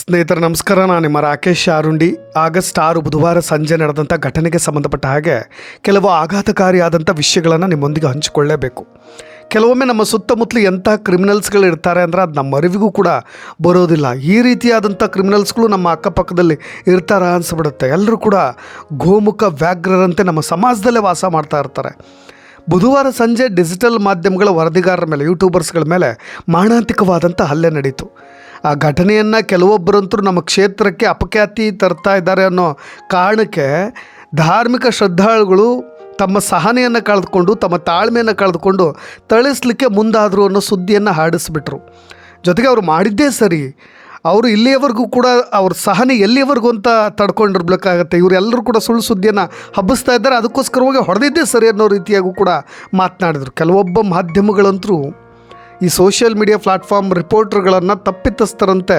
ಸ್ನೇಹಿತರೆ ನಮಸ್ಕಾರ. ನಾನು ನಿಮ್ಮ ರಾಕೇಶ್ ಆರುಂಡಿ. ಆಗಸ್ಟ್ 6 ಬುಧವಾರ ಸಂಜೆ ನಡೆದಂಥ ಘಟನೆಗೆ ಸಂಬಂಧಪಟ್ಟ ಹಾಗೆ ಕೆಲವು ಆಘಾತಕಾರಿಯಾದಂಥ ವಿಷಯಗಳನ್ನು ನಿಮ್ಮೊಂದಿಗೆ ಹಂಚಿಕೊಳ್ಳೇಬೇಕು. ಕೆಲವೊಮ್ಮೆ ನಮ್ಮ ಸುತ್ತಮುತ್ತಲು ಎಂಥ ಕ್ರಿಮಿನಲ್ಸ್ಗಳು ಇರ್ತಾರೆ ಅಂದರೆ ಅದು ನಮ್ಮ ಅರಿವಿಗೂ ಕೂಡ ಬರೋದಿಲ್ಲ. ಈ ರೀತಿಯಾದಂಥ ಕ್ರಿಮಿನಲ್ಸ್ಗಳು ನಮ್ಮ ಅಕ್ಕಪಕ್ಕದಲ್ಲಿ ಇರ್ತಾರ ಅನಿಸ್ಬಿಡುತ್ತೆ. ಎಲ್ಲರೂ ಕೂಡ ಗೋಮುಖ ವ್ಯಾಘ್ರರಂತೆ ನಮ್ಮ ಸಮಾಜದಲ್ಲೇ ವಾಸ ಮಾಡ್ತಾ ಇರ್ತಾರೆ. ಬುಧವಾರ ಸಂಜೆ ಡಿಜಿಟಲ್ ಮಾಧ್ಯಮಗಳ ವರದಿಗಾರರ ಮೇಲೆ, ಯೂಟ್ಯೂಬರ್ಸ್ಗಳ ಮೇಲೆ ಮಾರಣಾಂತಿಕವಾದಂಥ ಹಲ್ಲೆ ನಡೀತು. ಆ ಘಟನೆಯನ್ನು ಕೆಲವೊಬ್ಬರಂತೂ ನಮ್ಮ ಕ್ಷೇತ್ರಕ್ಕೆ ಅಪಖ್ಯಾತಿ ತರ್ತಾ ಇದ್ದಾರೆ ಅನ್ನೋ ಕಾರಣಕ್ಕೆ ಧಾರ್ಮಿಕ ಶ್ರದ್ಧಾಳುಗಳು ತಮ್ಮ ಸಹನೆಯನ್ನು ಕಳೆದುಕೊಂಡು, ತಮ್ಮ ತಾಳ್ಮೆಯನ್ನು ಕಳೆದುಕೊಂಡು ಥಳಿಸಲಿಕ್ಕೆ ಮುಂದಾದರು ಅನ್ನೋ ಸುದ್ದಿಯನ್ನು ಹರಡಿಸ್ಬಿಟ್ರು. ಜೊತೆಗೆ ಅವರು ಮಾಡಿದ್ದೇ ಸರಿ, ಅವರು ಇಲ್ಲಿಯವರೆಗೂ ಕೂಡ ಅವ್ರ ಸಹನೆ ಎಲ್ಲಿಯವರೆಗೂ ಅಂತ ತಡ್ಕೊಂಡಿರ್ಬೇಕಾಗತ್ತೆ. ಇವರೆಲ್ಲರೂ ಕೂಡ ಸುಳ್ಳು ಸುದ್ದಿಯನ್ನು ಹಬ್ಬಿಸ್ತಾ ಇದ್ದಾರೆ, ಅದಕ್ಕೋಸ್ಕರವಾಗಿ ಹೊಡೆದಿದ್ದೇ ಸರಿ ಅನ್ನೋ ರೀತಿಯಾಗೂ ಕೂಡ ಮಾತನಾಡಿದರು. ಕೆಲವೊಬ್ಬ ಮಾಧ್ಯಮಗಳಂತರೂ ಈ ಸೋಷಿಯಲ್ ಮೀಡಿಯಾ ಪ್ಲಾಟ್ಫಾರ್ಮ್ ರಿಪೋರ್ಟರ್ಗಳನ್ನು ತಪ್ಪಿತಸ್ಥರಂತೆ,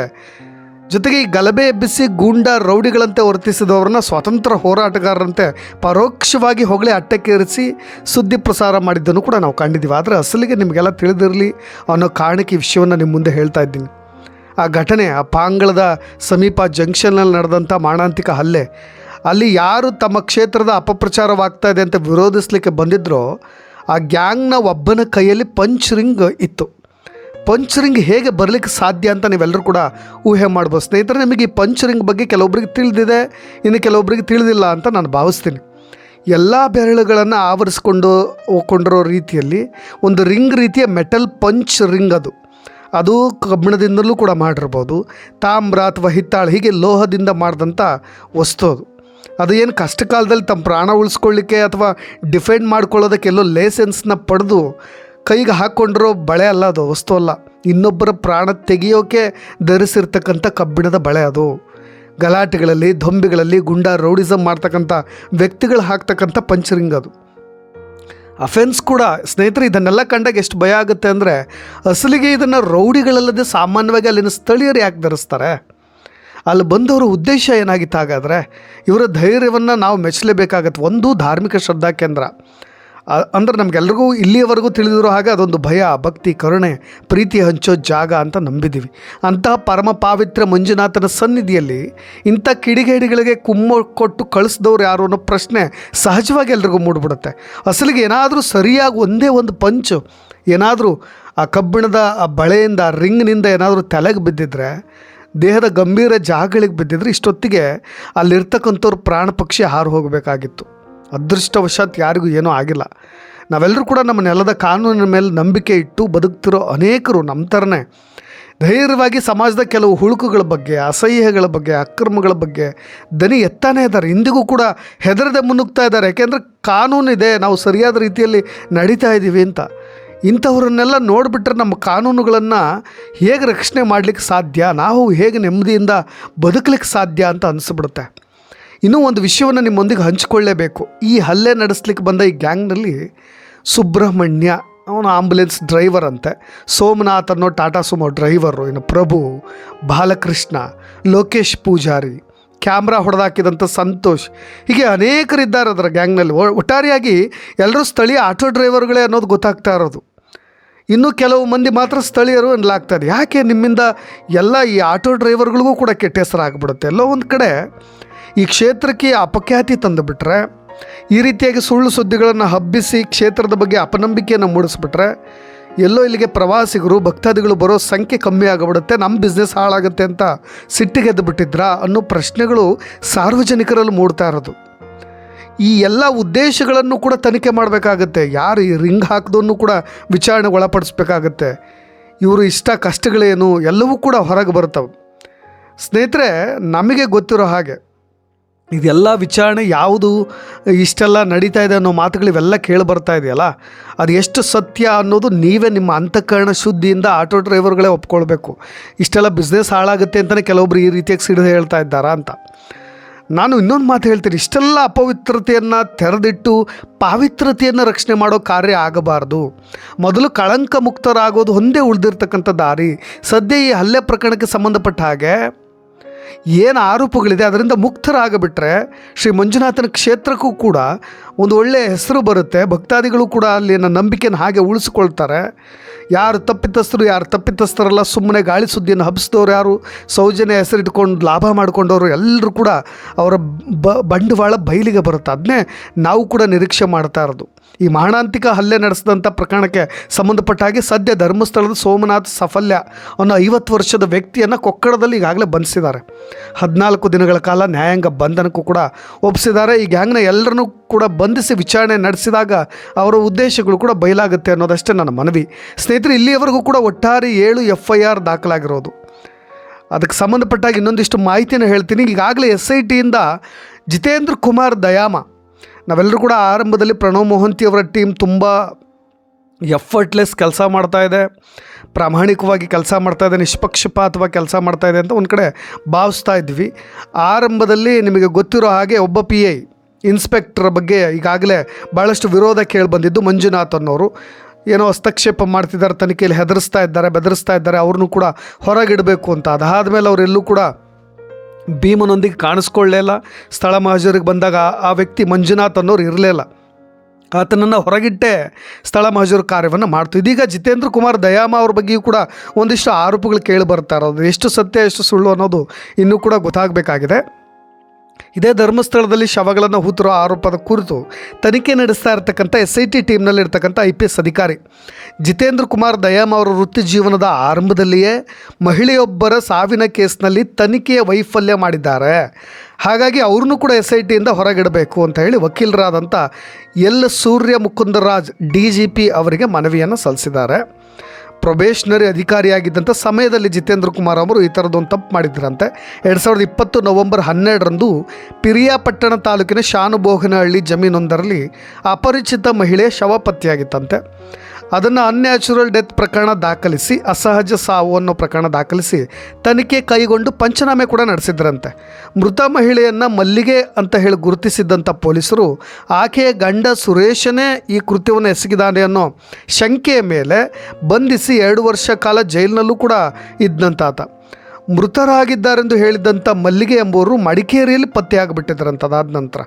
ಜೊತೆಗೆ ಈ ಗಲಭೆ ಎಬ್ಬಿಸಿ ಗೂಂಡಾ ರೌಡಿಗಳಂತೆ ವರ್ತಿಸಿದವ್ರನ್ನ ಸ್ವಾತಂತ್ರ್ಯ ಹೋರಾಟಗಾರರಂತೆ ಪರೋಕ್ಷವಾಗಿ ಹೊಗಳಿ ಅಟ್ಟಕ್ಕೇರಿಸಿ ಸುದ್ದಿ ಪ್ರಸಾರ ಮಾಡಿದ್ದನ್ನು ಕೂಡ ನಾವು ಕಂಡಿದ್ದೀವಿ. ಆದರೆ ಅಸಲಿಗೆ ನಿಮಗೆಲ್ಲ ತಿಳಿದಿರಲಿ ಅನ್ನೋ ಕಾರಣಕ್ಕೆ ಈ ವಿಷಯವನ್ನು ನಿಮ್ಮ ಮುಂದೆ ಹೇಳ್ತಾ ಇದ್ದೀನಿ. ಆ ಘಟನೆ ಆ ಪಾಂಗಳದ ಸಮೀಪ ಜಂಕ್ಷನ್ನಲ್ಲಿ ನಡೆದಂಥ ಮಾರಣಾಂತಿಕ ಹಲ್ಲೆ, ಅಲ್ಲಿ ಯಾರು ತಮ್ಮ ಕ್ಷೇತ್ರದ ಅಪಪ್ರಚಾರವಾಗ್ತಾ ಇದೆ ಅಂತ ವಿರೋಧಿಸಲಿಕ್ಕೆ ಬಂದಿದ್ದರೋ ಆ ಗ್ಯಾಂಗ್ನ ಒಬ್ಬನ ಕೈಯಲ್ಲಿ ಪಂಚ್ ರಿಂಗ್ ಇತ್ತು. ಪಂಚ್ ರಿಂಗ್ ಹೇಗೆ ಬರಲಿಕ್ಕೆ ಸಾಧ್ಯ ಅಂತ ನೀವೆಲ್ಲರೂ ಕೂಡ ಊಹೆ ಮಾಡ್ಬೋದು. ಸ್ನೇಹಿತರೆ, ನಿಮಗೆ ಈ ಪಂಚ್ ರಿಂಗ್ ಬಗ್ಗೆ ಕೆಲವೊಬ್ಬರಿಗೆ ತಿಳಿದಿದೆ, ಇನ್ನು ಕೆಲವೊಬ್ಬರಿಗೆ ತಿಳಿದಿಲ್ಲ ಅಂತ ನಾನು ಭಾವಿಸ್ತೀನಿ. ಎಲ್ಲ ಬೆರಳುಗಳನ್ನು ಆವರಿಸ್ಕೊಂಡಿರೋ ರೀತಿಯಲ್ಲಿ ಒಂದು ರಿಂಗ್ ರೀತಿಯ ಮೆಟಲ್ ಪಂಚ್ ರಿಂಗ್ ಅದು ಕಬ್ಬಿಣದಿಂದಲೂ ಕೂಡ ಮಾಡಿರ್ಬೋದು, ತಾಮ್ರ ಅಥವಾ ಹಿತ್ತಾಳೆ ಹೀಗೆ ಲೋಹದಿಂದ ಮಾಡಿದಂಥ ವಸ್ತು ಅದು ಏನು ಕಷ್ಟ ಕಾಲದಲ್ಲಿ ತಮ್ಮ ಪ್ರಾಣ ಉಳಿಸ್ಕೊಳ್ಳಿಕ್ಕೆ ಅಥವಾ ಡಿಫೆಂಡ್ ಮಾಡ್ಕೊಳ್ಳೋದಕ್ಕೆ ಎಲ್ಲೋ ಲೈಸೆನ್ಸ್ನ ಪಡೆದು ಕೈಗೆ ಹಾಕ್ಕೊಂಡಿರೋ ಬಳೆ ಅಲ್ಲ, ಅದು ವಸ್ತು ಅಲ್ಲ. ಇನ್ನೊಬ್ಬರ ಪ್ರಾಣ ತೆಗೆಯೋಕೆ ಧರಿಸಿರ್ತಕ್ಕಂಥ ಕಬ್ಬಿಣದ ಬಳೆ ಅದು. ಗಲಾಟೆಗಳಲ್ಲಿ, ದೊಂಬಿಗಳಲ್ಲಿ, ಗುಂಡಾ ರೌಡಿಸಮ್ ಮಾಡ್ತಕ್ಕಂಥ ವ್ಯಕ್ತಿಗಳು ಹಾಕ್ತಕ್ಕಂಥ ಪಂಚರಿಂಗ್ ಅದು. ಅಫೆನ್ಸ್ ಕೂಡ. ಸ್ನೇಹಿತರೆ, ಇದನ್ನೆಲ್ಲ ಕಂಡಾಗ ಎಷ್ಟು ಭಯ ಆಗುತ್ತೆ ಅಂದರೆ, ಅಸಲಿಗೆ ಇದನ್ನು ರೌಡಿಗಳಲ್ಲದೆ ಸಾಮಾನ್ಯವಾಗಿ ಅಲ್ಲಿನ ಸ್ಥಳೀಯರು ಯಾಕೆ ಧರಿಸ್ತಾರೆ? ಅಲ್ಲಿ ಬಂದವರ ಉದ್ದೇಶ ಏನಾಗಿತ್ತು? ಹಾಗಾದರೆ ಇವರ ಧೈರ್ಯವನ್ನು ನಾವು ಮೆಚ್ಚಲೇಬೇಕಾಗತ್ತೆ. ಒಂದು ಧಾರ್ಮಿಕ ಶ್ರದ್ಧಾ ಕೇಂದ್ರ ಅಂದರೆ ನಮಗೆಲ್ರಿಗೂ ಇಲ್ಲಿಯವರೆಗೂ ತಿಳಿದಿರೋ ಹಾಗೆ ಅದೊಂದು ಭಯ, ಭಕ್ತಿ, ಕರುಣೆ, ಪ್ರೀತಿ ಹಂಚೋ ಜಾಗ ಅಂತ ನಂಬಿದ್ದೀವಿ. ಅಂತಹ ಪರಮ ಪಾವಿತ್ರ ಮಂಜುನಾಥನ ಸನ್ನಿಧಿಯಲ್ಲಿ ಇಂಥ ಕಿಡಿಗೇಡಿಗಳಿಗೆ ಕುಮ್ಮ ಕೊಟ್ಟು ಕಳಿಸಿದವ್ರು ಯಾರು ಅನ್ನೋ ಪ್ರಶ್ನೆ ಸಹಜವಾಗಿ ಎಲ್ರಿಗೂ ಮೂಡಿಬಿಡುತ್ತೆ. ಅಸಲಿಗೆ ಏನಾದರೂ ಸರಿಯಾಗಿ ಒಂದೇ ಒಂದು ಪಂಚು ಏನಾದರೂ ಆ ಕಬ್ಬಿಣದ ಆ ಬಳೆಯಿಂದ, ಆ ರಿಂಗ್ನಿಂದ ಏನಾದರೂ ತಲೆಗೆ ಬಿದ್ದಿದ್ರೆ, ದೇಹದ ಗಂಭೀರ ಜಾಗಗಳಿಗೆ ಬಿದ್ದಿದ್ರೆ ಇಷ್ಟೊತ್ತಿಗೆ ಅಲ್ಲಿರ್ತಕ್ಕಂಥವ್ರು ಪ್ರಾಣ ಪಕ್ಷಿ ಹಾರು ಹೋಗಬೇಕಾಗಿತ್ತು. ಅದೃಷ್ಟವಶಾತ್ ಯಾರಿಗೂ ಏನೂ ಆಗಿಲ್ಲ. ನಾವೆಲ್ಲರೂ ಕೂಡ ನಮ್ಮ ನೆಲದ ಕಾನೂನಿನ ಮೇಲೆ ನಂಬಿಕೆ ಇಟ್ಟು ಬದುಕ್ತಿರೋ ಅನೇಕರು ನಮ್ಮ ಥರನೇ ಧೈರ್ಯವಾಗಿ ಸಮಾಜದ ಕೆಲವು ಹುಳುಕುಗಳ ಬಗ್ಗೆ, ಅಸಹ್ಯಗಳ ಬಗ್ಗೆ, ಅಕ್ರಮಗಳ ಬಗ್ಗೆ ದನಿ ಎತ್ತಾನೇ ಇದ್ದಾರೆ. ಇಂದಿಗೂ ಕೂಡ ಹೆದರದೆ ಮುನ್ನುಗ್ತಾ ಇದ್ದಾರೆ. ಯಾಕೆಂದರೆ ಕಾನೂನಿದೆ, ನಾವು ಸರಿಯಾದ ರೀತಿಯಲ್ಲಿ ನಡೀತಾ ಇದ್ದೀವಿ ಅಂತ. ಇಂಥವ್ರನ್ನೆಲ್ಲ ನೋಡಿಬಿಟ್ರೆ ನಮ್ಮ ಕಾನೂನುಗಳನ್ನು ಹೇಗೆ ರಕ್ಷಣೆ ಮಾಡಲಿಕ್ಕೆ ಸಾಧ್ಯ, ನಾವು ಹೇಗೆ ನೆಮ್ಮದಿಯಿಂದ ಬದುಕಲಿಕ್ಕೆ ಸಾಧ್ಯ ಅಂತ ಅನಿಸ್ಬಿಡುತ್ತೆ. ಇನ್ನೂ ಒಂದು ವಿಷಯವನ್ನು ನಿಮ್ಮೊಂದಿಗೆ ಹಂಚಿಕೊಳ್ಳೇಬೇಕು. ಈ ಹಲ್ಲೆ ನಡೆಸಲಿಕ್ಕೆ ಬಂದ ಈ ಗ್ಯಾಂಗ್ನಲ್ಲಿ ಸುಬ್ರಹ್ಮಣ್ಯ, ಅವನು ಆಂಬುಲೆನ್ಸ್ ಡ್ರೈವರ್ ಅಂತೆ, ಸೋಮನಾಥ್ ಅನ್ನೋ ಟಾಟಾ ಸುಮೋ ಡ್ರೈವರು, ಇನ್ನು ಪ್ರಭು, ಬಾಲಕೃಷ್ಣ, ಲೋಕೇಶ್ ಪೂಜಾರಿ, ಕ್ಯಾಮ್ರಾ ಹೊಡೆದಾಕಿದಂಥ ಸಂತೋಷ್, ಹೀಗೆ ಅನೇಕರಿದ್ದಾರೆ ಅದರ ಗ್ಯಾಂಗ್ನಲ್ಲಿ. ಒಟ್ಟಾರೆಯಾಗಿ ಎಲ್ಲರೂ ಸ್ಥಳೀಯ ಆಟೋ ಡ್ರೈವರ್ಗಳೇ ಅನ್ನೋದು ಗೊತ್ತಾಗ್ತಾ ಇರೋದು. ಇನ್ನೂ ಕೆಲವು ಮಂದಿ ಮಾತ್ರ ಸ್ಥಳೀಯರು ಎನ್ನಲಾಗ್ತದೆ. ಯಾಕೆ ನಿಮ್ಮಿಂದ ಎಲ್ಲ ಈ ಆಟೋ ಡ್ರೈವರ್ಗಳಿಗೂ ಕೂಡ ಕೆಟ್ಟ ಹೆಸರು ಆಗಿಬಿಡುತ್ತೆ. ಎಲ್ಲೋ ಒಂದು ಕಡೆ ಈ ಕ್ಷೇತ್ರಕ್ಕೆ ಅಪಖ್ಯಾತಿ ತಂದುಬಿಟ್ರೆ, ಈ ರೀತಿಯಾಗಿ ಸುಳ್ಳು ಸುದ್ದಿಗಳನ್ನು ಹಬ್ಬಿಸಿ ಕ್ಷೇತ್ರದ ಬಗ್ಗೆ ಅಪನಂಬಿಕೆಯನ್ನು ಮೂಡಿಸ್ಬಿಟ್ರೆ, ಎಲ್ಲೋ ಇಲ್ಲಿಗೆ ಪ್ರವಾಸಿಗರು, ಭಕ್ತಾದಿಗಳು ಬರೋ ಸಂಖ್ಯೆ ಕಮ್ಮಿ ಆಗಿಬಿಡುತ್ತೆ, ನಮ್ಮ ಬಿಸ್ನೆಸ್ ಹಾಳಾಗುತ್ತೆ ಅಂತ ಸಿಟ್ಟಿಗೆದ್ದು ಬಿಟ್ಟಿದ್ರಾ ಅನ್ನೋ ಪ್ರಶ್ನೆಗಳು ಸಾರ್ವಜನಿಕರಲ್ಲಿ ಮೂಡ್ತಾ ಇರೋದು. ಈ ಎಲ್ಲ ಉದ್ದೇಶಗಳನ್ನು ಕೂಡ ತನಿಖೆ ಮಾಡಬೇಕಾಗತ್ತೆ. ಯಾರು ಈ ರಿಂಗ್ ಹಾಕಿದನ್ನು ಕೂಡ ವಿಚಾರಣೆಗೆ ಒಳಪಡಿಸ್ಬೇಕಾಗತ್ತೆ. ಇವರು ಇಷ್ಟ ಕಷ್ಟಗಳೇನು ಎಲ್ಲವೂ ಕೂಡ ಹೊರಗೆ ಬರ್ತವೆ. ಸ್ನೇಹಿತರೆ, ನಮಗೆ ಗೊತ್ತಿರೋ ಹಾಗೆ ಇದೆಲ್ಲ ವಿಚಾರಣೆ ಯಾವುದು ಇಷ್ಟೆಲ್ಲ ನಡೀತಾ ಇದೆ ಅನ್ನೋ ಮಾತುಗಳು ಇವೆಲ್ಲ ಕೇಳಿ ಬರ್ತಾ ಇದೆಯಲ್ಲ, ಅದು ಎಷ್ಟು ಸತ್ಯ ಅನ್ನೋದು ನೀವೇ ನಿಮ್ಮ ಅಂತಃಕರಣ ಶುದ್ಧಿಯಿಂದ ಆಟೋ ಡ್ರೈವರ್ಗಳೇ ಒಪ್ಕೊಳ್ಬೇಕು. ಇಷ್ಟೆಲ್ಲ ಬಿಸ್ನೆಸ್ ಹಾಳಾಗುತ್ತೆ ಅಂತಲೇ ಕೆಲವೊಬ್ರು ಈ ರೀತಿಯಾಗಿ ಸಿಡಿದು ಹೇಳ್ತಾ ಇದ್ದಾರಾ ಅಂತ. ನಾನು ಇನ್ನೊಂದು ಮಾತು ಹೇಳ್ತೀನಿ, ಇಷ್ಟೆಲ್ಲ ಅಪವಿತ್ರತೆಯನ್ನು ತೆರೆದಿಟ್ಟು ಪಾವಿತ್ರತೆಯನ್ನು ರಕ್ಷಣೆ ಮಾಡೋ ಕಾರ್ಯ ಆಗಬಾರ್ದು. ಮೊದಲು ಕಳಂಕ ಮುಕ್ತರಾಗೋದು ಒಂದೇ ಉಳಿದಿರ್ತಕ್ಕಂಥ ದಾರಿ. ಸದ್ಯ ಈ ಹಲ್ಲೆ ಪ್ರಕರಣಕ್ಕೆ ಸಂಬಂಧಪಟ್ಟ ಹಾಗೆ ಏನು ಆರೋಪಗಳಿದೆ ಅದರಿಂದ ಮುಕ್ತರಾಗಿಬಿಟ್ರೆ ಶ್ರೀ ಮಂಜುನಾಥನ ಕ್ಷೇತ್ರಕ್ಕೂ ಕೂಡ ಒಂದು ಒಳ್ಳೆಯ ಹೆಸರು ಬರುತ್ತೆ. ಭಕ್ತಾದಿಗಳು ಕೂಡ ಅಲ್ಲಿನ ನಂಬಿಕೆಯನ್ನು ಹಾಗೆ ಉಳಿಸ್ಕೊಳ್ತಾರೆ. ಯಾರು ತಪ್ಪಿತಸ್ಥರಲ್ಲ, ಸುಮ್ಮನೆ ಗಾಳಿ ಸುದ್ದಿಯನ್ನು ಹಬ್ಬಿಸಿದವ್ರು ಯಾರು, ಸೌಜನ್ಯ ಹೆಸರಿಟ್ಕೊಂಡು ಲಾಭ ಮಾಡಿಕೊಂಡವರು ಎಲ್ಲರೂ ಕೂಡ ಅವರ ಬಂಡವಾಳ ಬಯಲಿಗೆ ಬರುತ್ತೆ. ಅದನ್ನೇ ನಾವು ಕೂಡ ನಿರೀಕ್ಷೆ ಮಾಡ್ತಾ ಇರೋದು. ಈ ಮಾರಣಾಂತಿಕ ಹಲ್ಲೆ ನಡೆಸಿದಂಥ ಪ್ರಕರಣಕ್ಕೆ ಸಂಬಂಧಪಟ್ಟ ಹಾಗೆ ಸದ್ಯ ಧರ್ಮಸ್ಥಳದ ಸೋಮನಾಥ್ ಸಫಲ್ಯ ಅನ್ನೋ 50 ವರ್ಷದ ವ್ಯಕ್ತಿಯನ್ನು ಕೊಕ್ಕಡದಲ್ಲಿ ಈಗಾಗಲೇ ಬಂಧಿಸಿದ್ದಾರೆ. 14 ದಿನಗಳ ಕಾಲ ನ್ಯಾಯಾಂಗ ಬಂಧನಕ್ಕೂ ಕೂಡ ಒಪ್ಪಿಸಿದ್ದಾರೆ. ಈ ಗ್ಯಾಂಗ್ನ ಎಲ್ಲರನ್ನೂ ಕೂಡ ಬಂಧಿಸಿ ವಿಚಾರಣೆ ನಡೆಸಿದಾಗ ಅವರ ಉದ್ದೇಶಗಳು ಕೂಡ ಬಯಲಾಗುತ್ತೆ ಅನ್ನೋದಷ್ಟೇ ನನ್ನ ಮನವಿ. ಸ್ನೇಹಿತರೆ, ಇಲ್ಲಿಯವರೆಗೂ ಕೂಡ ಒಟ್ಟಾರೆ 7 FIR ದಾಖಲಾಗಿರೋದು. ಅದಕ್ಕೆ ಸಂಬಂಧಪಟ್ಟಾಗ ಇನ್ನೊಂದಿಷ್ಟು ಮಾಹಿತಿಯನ್ನು ಹೇಳ್ತೀನಿ. ಈಗಾಗಲೇ SITಯಿಂದ ಜಿತೇಂದ್ರ ಕುಮಾರ್ ದಯಾಮ, ನಾವೆಲ್ಲರೂ ಕೂಡ ಆರಂಭದಲ್ಲಿ ಪ್ರಣವ್ ಮೊಹಂತಿ ಅವರ ಟೀಮ್ ತುಂಬ ಎಫರ್ಟ್ಲೆಸ್ ಕೆಲಸ ಮಾಡ್ತಾಯಿದೆ, ಪ್ರಾಮಾಣಿಕವಾಗಿ ಕೆಲಸ ಮಾಡ್ತಾಯಿದೆ, ನಿಷ್ಪಕ್ಷಪಾತವಾಗಿ ಕೆಲಸ ಮಾಡ್ತಾಯಿದೆ ಅಂತ ಒಂದು ಕಡೆ ಭಾವಿಸ್ತಾ ಇದ್ವಿ. ಆರಂಭದಲ್ಲಿ ನಿಮಗೆ ಗೊತ್ತಿರೋ ಹಾಗೆ ಒಬ್ಬ PI ಇನ್ಸ್ಪೆಕ್ಟರ್ ಬಗ್ಗೆ ಈಗಾಗಲೇ ಭಾಳಷ್ಟು ವಿರೋಧ ಕೇಳಿ ಬಂದಿದ್ದು. ಮಂಜುನಾಥ್ ಅನ್ನೋರು ಏನೋ ಹಸ್ತಕ್ಷೇಪ ಮಾಡ್ತಿದ್ದಾರೆ, ತನಿಖೆಯಲ್ಲಿ ಬೆದರಿಸ್ತಾ ಇದ್ದಾರೆ, ಅವ್ರನ್ನೂ ಕೂಡ ಹೊರಗಿಡಬೇಕು ಅಂತ. ಅದಾದಮೇಲೆ ಅವರೆಲ್ಲೂ ಕೂಡ ಭೀಮನೊಂದಿಗೆ ಕಾಣಿಸ್ಕೊಳ್ಳೇ ಇಲ್ಲ. ಸ್ಥಳ ಮಹಜರಿಗೆ ಬಂದಾಗ ಆ ವ್ಯಕ್ತಿ ಮಂಜುನಾಥ್ ಅನ್ನೋರು ಇರಲಿಲ್ಲ. ಆತನನ್ನು ಹೊರಗಿಟ್ಟೆ ಸ್ಥಳ ಮಹಜರು ಕಾರ್ಯವನ್ನು ಮಾಡ್ತು. ಇದೀಗ ಜಿತೇಂದ್ರ ಕುಮಾರ್ ದಯಾಮ ಅವ್ರ ಬಗ್ಗೆಯೂ ಕೂಡ ಒಂದಿಷ್ಟು ಆರೋಪಗಳು ಕೇಳಿ ಬರ್ತಾ ಇರೋದು. ಎಷ್ಟು ಸತ್ಯ ಎಷ್ಟು ಸುಳ್ಳು ಅನ್ನೋದು ಇನ್ನೂ ಕೂಡ ಗೊತ್ತಾಗಬೇಕಾಗಿದೆ. ಇದೇ ಧರ್ಮಸ್ಥಳದಲ್ಲಿ ಶವಗಳನ್ನು ಹೂತಿರೋ ಆರೋಪದ ಕುರಿತು ತನಿಖೆ ನಡೆಸ್ತಾ ಇರತಕ್ಕಂಥ SIT ಟೀಮ್ನಲ್ಲಿರ್ತಕ್ಕಂಥ IPS ಅಧಿಕಾರಿ ಜಿತೇಂದ್ರ ಕುಮಾರ್ ದಯಾಮ್ ಅವರ ವೃತ್ತಿ ಜೀವನದ ಆರಂಭದಲ್ಲಿಯೇ ಮಹಿಳೆಯೊಬ್ಬರ ಸಾವಿನ ಕೇಸ್ನಲ್ಲಿ ತನಿಖೆಯ ವೈಫಲ್ಯ ಮಾಡಿದ್ದಾರೆ. ಹಾಗಾಗಿ ಅವ್ರನ್ನೂ ಕೂಡ SITಯಿಂದ ಹೊರಗಿಡಬೇಕು ಅಂತ ಹೇಳಿ ವಕೀಲರಾದಂಥ ಎಲ್ ಸೂರ್ಯ ಮುಕುಂದರಾಜ್ DGP ಅವರಿಗೆ ಮನವಿಯನ್ನು ಸಲ್ಲಿಸಿದ್ದಾರೆ. ಪ್ರೊಬೇಷನರಿ ಅಧಿಕಾರಿಯಾಗಿದ್ದಂಥ ಸಮಯದಲ್ಲಿ ಜಿತೇಂದ್ರ ಕುಮಾರ್ ಅವರು ಈ ಥರದ್ದೊಂದು ತಪ್ಪು ಮಾಡಿದ್ರಂತೆ. 2020 ನವೆಂಬರ್ 12ರಂದು ಪಿರಿಯಾಪಟ್ಟಣ ತಾಲೂಕಿನ ಶಾನುಬೋಗನಹಳ್ಳಿ ಜಮೀನೊಂದರಲ್ಲಿ ಅಪರಿಚಿತ ಮಹಿಳೆಯ ಶವ ಪತ್ತೆಯಾಗಿತ್ತಂತೆ. ಅದನ್ನು ಅನ್ಯಾಚುರಲ್ ಡೆತ್ ಪ್ರಕರಣ ದಾಖಲಿಸಿ, ಅಸಹಜ ಸಾವು ಅನ್ನೋ ಪ್ರಕರಣ ದಾಖಲಿಸಿ ತನಿಖೆ ಕೈಗೊಂಡು ಪಂಚನಾಮೆ ಕೂಡ ನಡೆಸಿದ್ರಂತೆ. ಮೃತ ಮಹಿಳೆಯನ್ನು ಮಲ್ಲಿಗೆ ಅಂತ ಹೇಳಿ ಗುರುತಿಸಿದ್ದಂಥ ಪೊಲೀಸರು ಆಕೆಯ ಗಂಡ ಸುರೇಶನೇ ಈ ಕೃತ್ಯವನ್ನು ಎಸಗಿದಾನೆ ಅನ್ನೋ ಶಂಕೆಯ ಮೇಲೆ ಬಂಧಿಸಿ 2 ವರ್ಷ ಕಾಲ ಜೈಲಿನಲ್ಲೂ ಕೂಡ ಇದ್ದಂತಾತ. ಮೃತರಾಗಿದ್ದಾರೆಂದು ಹೇಳಿದ್ದಂಥ ಮಲ್ಲಿಗೆ ಎಂಬುವರು ಮಡಿಕೇರಿಯಲ್ಲಿ ಪತ್ತೆಯಾಗಿಬಿಟ್ಟಿದ್ರಂತ. ಅದಾದ ನಂತರ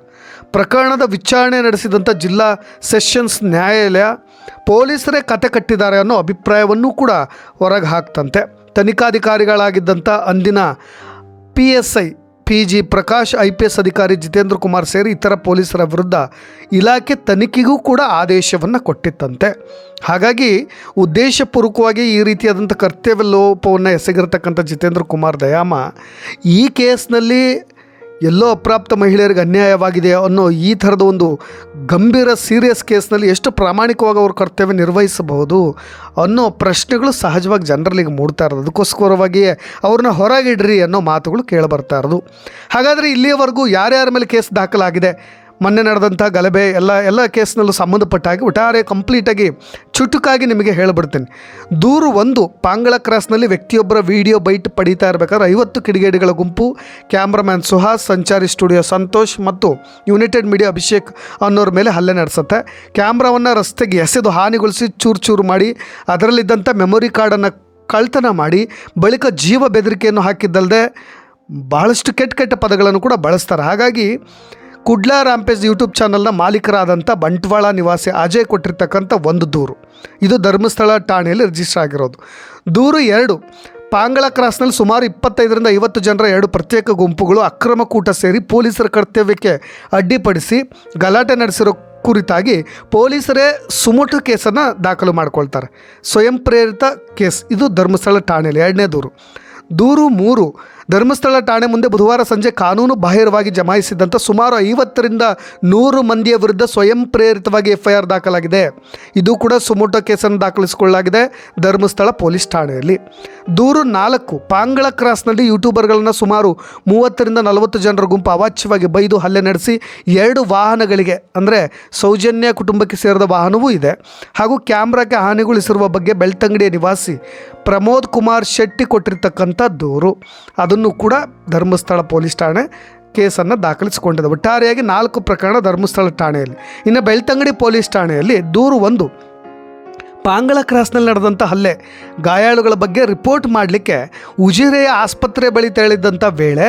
ಪ್ರಕರಣದ ವಿಚಾರಣೆ ನಡೆಸಿದಂಥ ಜಿಲ್ಲಾ ಸೆಷನ್ಸ್ ನ್ಯಾಯಾಲಯ ಪೊಲೀಸರೇ ಕತೆ ಕಟ್ಟಿದ್ದಾರೆ ಅನ್ನೋ ಅಭಿಪ್ರಾಯವನ್ನೂ ಕೂಡ ಹೊರಗೆ ಹಾಕ್ತಂತೆ. ತನಿಖಾಧಿಕಾರಿಗಳಾಗಿದ್ದಂಥ ಅಂದಿನ PSI PG ಪ್ರಕಾಶ್ IPS ಅಧಿಕಾರಿ ಜಿತೇಂದ್ರ ಕುಮಾರ್ ಸೇರಿ ಇತರ ಪೊಲೀಸರ ವಿರುದ್ಧ ಇಲಾಖೆ ತನಿಖೆಗೂ ಕೂಡ ಆದೇಶವನ್ನು ಕೊಟ್ಟಿತ್ತಂತೆ. ಹಾಗಾಗಿ ಉದ್ದೇಶಪೂರ್ವಕವಾಗಿ ಈ ರೀತಿಯಾದಂಥ ಕರ್ತವ್ಯ ಲೋಪವನ್ನು ಎಸಗಿರತಕ್ಕಂಥ ಜಿತೇಂದ್ರ ಕುಮಾರ್ ದಯಾಮ ಈ ಕೇಸ್ನಲ್ಲಿ ಎಲ್ಲೋ ಅಪ್ರಾಪ್ತ ಮಹಿಳೆಯರಿಗೆ ಅನ್ಯಾಯವಾಗಿದೆ ಅನ್ನೋ ಈ ಥರದ ಒಂದು ಗಂಭೀರ ಸೀರಿಯಸ್ ಕೇಸ್ನಲ್ಲಿ ಎಷ್ಟು ಪ್ರಾಮಾಣಿಕವಾಗಿ ಅವ್ರ ಕರ್ತವ್ಯ ನಿರ್ವಹಿಸಬಹುದು ಅನ್ನೋ ಪ್ರಶ್ನೆಗಳು ಸಹಜವಾಗಿ ಜನರಲ್ಲಿಗೆ ಮೂಡ್ತಾ ಇರೋದು. ಅದಕ್ಕೋಸ್ಕರವಾಗಿಯೇ ಅವ್ರನ್ನ ಹೊರಗಿಡ್ರಿ ಅನ್ನೋ ಮಾತುಗಳು ಕೇಳಿಬರ್ತಾ ಇರೋದು. ಹಾಗಾದರೆ ಇಲ್ಲಿಯವರೆಗೂ ಯಾರ್ಯಾರ ಮೇಲೆ ಕೇಸ್ ದಾಖಲಾಗಿದೆ, ಮೊನ್ನೆ ನಡೆದಂಥ ಗಲಭೆ ಎಲ್ಲ ಕೇಸ್ನಲ್ಲೂ ಸಂಬಂಧಪಟ್ಟಾಗಿ ಒಟ್ಟಾರೆ ಕಂಪ್ಲೀಟಾಗಿ ಚುಟುಕಾಗಿ ನಿಮಗೆ ಹೇಳಿಬಿಡ್ತೀನಿ. ದೂರು 1, ಪಾಂಗಳ ಕ್ರಾಸ್ನಲ್ಲಿ ವ್ಯಕ್ತಿಯೊಬ್ಬರ ವಿಡಿಯೋ ಬೈಟ್ ಪಡೀತಾ ಇರಬೇಕಾದ್ರೆ 50 ಕಿಡಿಗೇಡಿಗಳ ಗುಂಪು ಕ್ಯಾಮ್ರಾಮ್ಯಾನ್ ಸುಹಾಸ್, ಸಂಚಾರಿ ಸ್ಟುಡಿಯೋ ಸಂತೋಷ್ ಮತ್ತು ಯುನೈಟೆಡ್ ಮೀಡಿಯಾ ಅಭಿಷೇಕ್ ಅನ್ನೋರ ಮೇಲೆ ಹಲ್ಲೆ ನಡೆಸುತ್ತೆ. ಕ್ಯಾಮ್ರಾವನ್ನು ರಸ್ತೆಗೆ ಎಸೆದು ಹಾನಿಗೊಳಿಸಿ ಚೂರು ಮಾಡಿ ಅದರಲ್ಲಿದ್ದಂಥ ಮೆಮೊರಿ ಕಾರ್ಡನ್ನು ಕಳ್ತನ ಮಾಡಿ ಬಳಿಕ ಜೀವ ಬೆದರಿಕೆಯನ್ನು ಹಾಕಿದ್ದಲ್ಲದೆ ಭಾಳಷ್ಟು ಕೆಟ್ಟ ಪದಗಳನ್ನು ಕೂಡ ಬಳಸ್ತಾರೆ. ಹಾಗಾಗಿ ಕುಡ್ಲಾ ರಾಂಪೇಜ್ ಯೂಟ್ಯೂಬ್ ಚಾನಲ್ನ ಮಾಲೀಕರಾದಂಥ ಬಂಟ್ವಾಳ ನಿವಾಸಿ ಅಜಯ್ ಕೊಟ್ಟಿರ್ತಕ್ಕಂಥ ಒಂದು ದೂರು, ಇದು ಧರ್ಮಸ್ಥಳ ಠಾಣೆಯಲ್ಲಿ ರಿಜಿಸ್ಟರ್ ಆಗಿರೋದು. ದೂರು 2, ಪಾಂಗಳ ಕ್ರಾಸ್ನಲ್ಲಿ ಸುಮಾರು 25ರಿಂದ 50 ಜನರ 2 ಪ್ರತ್ಯೇಕ ಗುಂಪುಗಳು ಅಕ್ರಮ ಕೂಟ ಸೇರಿ ಪೊಲೀಸರ ಕರ್ತವ್ಯಕ್ಕೆ ಅಡ್ಡಿಪಡಿಸಿ ಗಲಾಟೆ ನಡೆಸಿರೋ ಕುರಿತಾಗಿ ಪೊಲೀಸರೇ ಸುಮೋಟೋ ಕೇಸನ್ನು ದಾಖಲು ಮಾಡ್ಕೊಳ್ತಾರೆ. ಸ್ವಯಂ ಪ್ರೇರಿತ ಕೇಸ್, ಇದು ಧರ್ಮಸ್ಥಳ ಠಾಣೆಯಲ್ಲಿ 2ನೇ ದೂರು. ದೂರು 3, ಧರ್ಮಸ್ಥಳ ಠಾಣೆ ಮುಂದೆ ಬುಧವಾರ ಸಂಜೆ ಕಾನೂನು ಬಾಹಿರವಾಗಿ ಜಮಾಯಿಸಿದಂಥ ಸುಮಾರು 50ರಿಂದ 100 ಮಂದಿಯ ವಿರುದ್ಧ ಸ್ವಯಂ ಪ್ರೇರಿತವಾಗಿ FIR ದಾಖಲಾಗಿದೆ. ಇದು ಕೂಡ ಸುಮೋಟೋ ಕೇಸನ್ನು ದಾಖಲಿಸಿಕೊಳ್ಳಲಾಗಿದೆ ಧರ್ಮಸ್ಥಳ ಪೊಲೀಸ್ ಠಾಣೆಯಲ್ಲಿ. ದೂರು 4, ಪಾಂಗಳ ಕ್ರಾಸ್ನಲ್ಲಿ ಯೂಟ್ಯೂಬರ್ಗಳನ್ನು ಸುಮಾರು 30ರಿಂದ 40 ಜನರ ಗುಂಪು ಅವಾಚ್ಯವಾಗಿ ಬೈದು ಹಲ್ಲೆ ನಡೆಸಿ 2 ವಾಹನಗಳಿಗೆ, ಅಂದರೆ ಸೌಜನ್ಯ ಕುಟುಂಬಕ್ಕೆ ಸೇರಿದ ವಾಹನವೂ ಇದೆ, ಹಾಗೂ ಕ್ಯಾಮ್ರಾಕ್ಕೆ ಹಾನಿಗೊಳಿಸಿರುವ ಬಗ್ಗೆ ಬೆಳ್ತಂಗಡಿಯ ನಿವಾಸಿ ಪ್ರಮೋದ್ ಕುಮಾರ್ ಶೆಟ್ಟಿ ಕೊಟ್ಟಿರ್ತಕ್ಕಂಥ ದೂರು. ಅದನ್ನು ಕೂಡ ಧರ್ಮಸ್ಥಳ ಪೊಲೀಸ್ ಠಾಣೆ ಕೇಸನ್ನು ದಾಖಲಿಸಿಕೊಂಡಿದೆ. ಒಟ್ಟಾರೆಯಾಗಿ 4 ಪ್ರಕರಣ ಧರ್ಮಸ್ಥಳ ಠಾಣೆಯಲ್ಲಿ. ಇನ್ನು ಬೆಳ್ತಂಗಡಿ ಪೊಲೀಸ್ ಠಾಣೆಯಲ್ಲಿ ದೂರು 1, ಪಾಂಗಳ ಕ್ರಾಸ್ನಲ್ಲಿ ನಡೆದಂಥ ಹಲ್ಲೆ ಗಾಯಾಳುಗಳ ಬಗ್ಗೆ ರಿಪೋರ್ಟ್ ಮಾಡಲಿಕ್ಕೆ ಉಜಿರೆಯ ಆಸ್ಪತ್ರೆ ಬಳಿ ತೆರಳಿದ್ದಂಥ ವೇಳೆ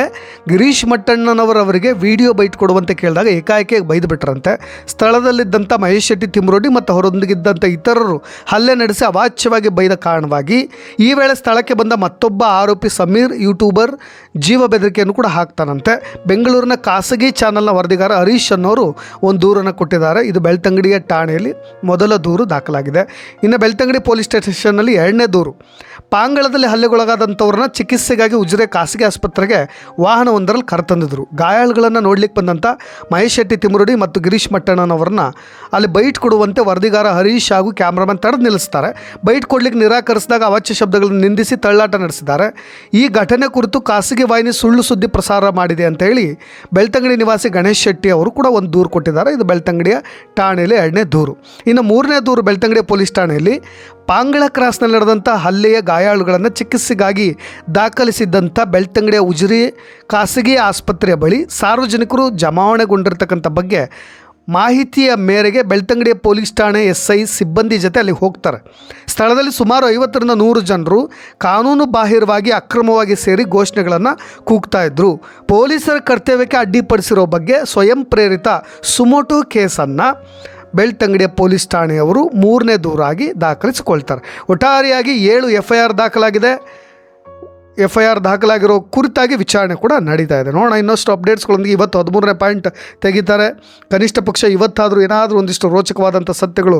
ಗಿರೀಶ್ ಮಟ್ಟಣ್ಣನವರವರಿಗೆ ವಿಡಿಯೋ ಬೈಟ್ ಕೊಡುವಂತೆ ಕೇಳಿದಾಗ ಏಕಾಏಕಿ ಬೈದು ಬಿಟ್ರಂತೆ. ಸ್ಥಳದಲ್ಲಿದ್ದಂಥ ಮಹೇಶ್ ಶೆಟ್ಟಿ ತಿಮ್ರೋಡಿ ಮತ್ತು ಅವರೊಂದಿಗಿದ್ದಂಥ ಇತರರು ಹಲ್ಲೆ ನಡೆಸಿ ಅವಾಚ್ಯವಾಗಿ ಬೈದ ಕಾರಣವಾಗಿ ಈ ವೇಳೆ ಸ್ಥಳಕ್ಕೆ ಬಂದ ಮತ್ತೊಬ್ಬ ಆರೋಪಿ ಸಮೀರ್ ಯೂಟ್ಯೂಬರ್ ಜೀವ ಬೆದರಿಕೆಯನ್ನು ಕೂಡ ಹಾಕ್ತಾನಂತೆ. ಬೆಂಗಳೂರಿನ ಖಾಸಗಿ ಚಾನಲ್ನ ವರದಿಗಾರ ಹರೀಶ್ ಅನ್ನೋರು ಒಂದು ದೂರನ್ನು ಕೊಟ್ಟಿದ್ದಾರೆ. ಇದು ಬೆಳ್ತಂಗಡಿಯ ಠಾಣೆಯಲ್ಲಿ ಮೊದಲ ದೂರು ದಾಖಲಾಗಿದೆ. ಇನ್ನು ಬೆಳ್ತಂಗಡಿ ಪೊಲೀಸ್ ಸ್ಟೇಷನ್ನಲ್ಲಿ 2ನೇ ದೂರು. ಪಾಂಗಳದಲ್ಲಿ ಹಲ್ಲೆಗೊಳಗಾದಂಥವ್ರನ್ನ ಚಿಕಿತ್ಸೆಗಾಗಿ ಉಜಿರೆ ಖಾಸಗಿ ಆಸ್ಪತ್ರೆಗೆ ವಾಹನವೊಂದರಲ್ಲಿ ಕರೆತಂದಿದ್ರು. ಗಾಯಾಳುಗಳನ್ನು ನೋಡ್ಲಿಕ್ಕೆ ಬಂದಂಥ ಮಹೇಶ್ ಶೆಟ್ಟಿ ತಿಮ್ರೋಡಿ ಮತ್ತು ಗಿರೀಶ್ ಮಟ್ಟಣ್ಣನವರನ್ನ ಅಲ್ಲಿ ಬೈಟ್ ಕೊಡುವಂತೆ ವರದಿಗಾರ ಹರೀಶ್ ಹಾಗೂ ಕ್ಯಾಮ್ರಾಮನ್ ತಡೆದು ನಿಲ್ಲಿಸ್ತಾರೆ. ಬೈಟ್ ಕೊಡ್ಲಿಕ್ಕೆ ನಿರಾಕರಿಸಿದಾಗ ಅವಾಚ್ಯ ಶಬ್ದಗಳನ್ನು ನಿಂದಿಸಿ ತಳ್ಳಾಟ ನಡೆಸಿದ್ದಾರೆ. ಈ ಘಟನೆ ಕುರಿತು ಖಾಸಗಿ ವಾಹಿನಿ ಸುಳ್ಳು ಸುದ್ದಿ ಪ್ರಸಾರ ಮಾಡಿದೆ ಅಂತ ಹೇಳಿ ಬೆಳ್ತಂಗಡಿ ನಿವಾಸಿ ಗಣೇಶ್ ಶೆಟ್ಟಿ ಅವರು ಕೂಡ ಒಂದು ದೂರು ಕೊಟ್ಟಿದ್ದಾರೆ. ಇದು ಬೆಳ್ತಂಗಡಿಯ ಠಾಣೆಯಲ್ಲಿ 2ನೇ ದೂರು. ಇನ್ನು 3ನೇ ದೂರು ಬೆಳ್ತಂಗಡಿ ಪೊಲೀಸ್ ಠಾಣೆಯಲ್ಲಿ ಪಾಂಗಳ ಕ್ರಾಸ್ನಲ್ಲಿ ನಡೆದಂಥ ಹಲ್ಲೆಯ ಗಾಯಾಳುಗಳನ್ನು ಚಿಕಿತ್ಸೆಗಾಗಿ ದಾಖಲಿಸಿದ್ದಂಥ ಬೆಳ್ತಂಗಡಿಯ ಉಜಿರೆ ಖಾಸಗಿ ಆಸ್ಪತ್ರೆಯ ಬಳಿ ಸಾರ್ವಜನಿಕರು ಜಮಾವಣೆಗೊಂಡಿರ್ತಕ್ಕಂಥ ಬಗ್ಗೆ ಮಾಹಿತಿಯ ಮೇರೆಗೆ ಬೆಳ್ತಂಗಡಿಯ ಪೊಲೀಸ್ ಠಾಣೆ SI ಸಿಬ್ಬಂದಿ ಜೊತೆ ಅಲ್ಲಿ ಹೋಗ್ತಾರೆ. ಸ್ಥಳದಲ್ಲಿ ಸುಮಾರು 50ರಿಂದ 100 ಜನರು ಕಾನೂನು ಬಾಹಿರವಾಗಿ ಅಕ್ರಮವಾಗಿ ಸೇರಿ ಘೋಷಣೆಗಳನ್ನು ಕೂಗ್ತಾ ಇದ್ರು. ಪೊಲೀಸರ ಕರ್ತವ್ಯಕ್ಕೆ ಅಡ್ಡಿಪಡಿಸಿರೋ ಬಗ್ಗೆ ಸ್ವಯಂ ಪ್ರೇರಿತ ಸುಮೋಟೋ ಕೇಸನ್ನು ಬೆಳ್ತಂಗಡಿಯ ಪೊಲೀಸ್ ಠಾಣೆಯವರು 3ನೇ ದೂರಾಗಿ ದಾಖಲಿಸಿಕೊಳ್ತಾರೆ. ಒಟ್ಟಾರೆಯಾಗಿ 7 FIR ದಾಖಲಾಗಿದೆ. FIR ದಾಖಲಾಗಿರೋ ಕುರಿತಾಗಿ ವಿಚಾರಣೆ ಕೂಡ ನಡೀತಾ ಇದೆ. ನೋಡೋಣ ಇನ್ನಷ್ಟು ಅಪ್ಡೇಟ್ಸ್ಗಳೊಂದಿಗೆ. ಇವತ್ತು 13ನೇ ಪಾಯಿಂಟ್ ತೆಗಿತಾರೆ. ಕನಿಷ್ಠ ಪಕ್ಷ ಇವತ್ತಾದರೂ ಏನಾದರೂ ಒಂದಿಷ್ಟು ರೋಚಕವಾದಂಥ ಸತ್ಯಗಳು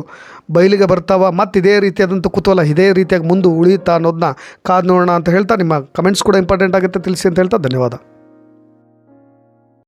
ಬಯಲಿಗೆ ಬರ್ತಾವ. ಮತ್ತು ಇದೇ ರೀತಿಯಾದಂಥ ಕುತೂಹಲ ಇದೇ ರೀತಿಯಾಗಿ ಮುಂದೆ ಉಳಿಯುತ್ತಾ ಅನ್ನೋದನ್ನ ಕಾದು ನೋಡೋಣ ಅಂತ ಹೇಳ್ತಾ, ನಿಮ್ಮ ಕಮೆಂಟ್ಸ್ ಕೂಡ ಇಂಪಾರ್ಟೆಂಟ್ ಆಗುತ್ತೆ ತಿಳಿಸಿ ಅಂತ ಹೇಳ್ತಾ ಧನ್ಯವಾದ.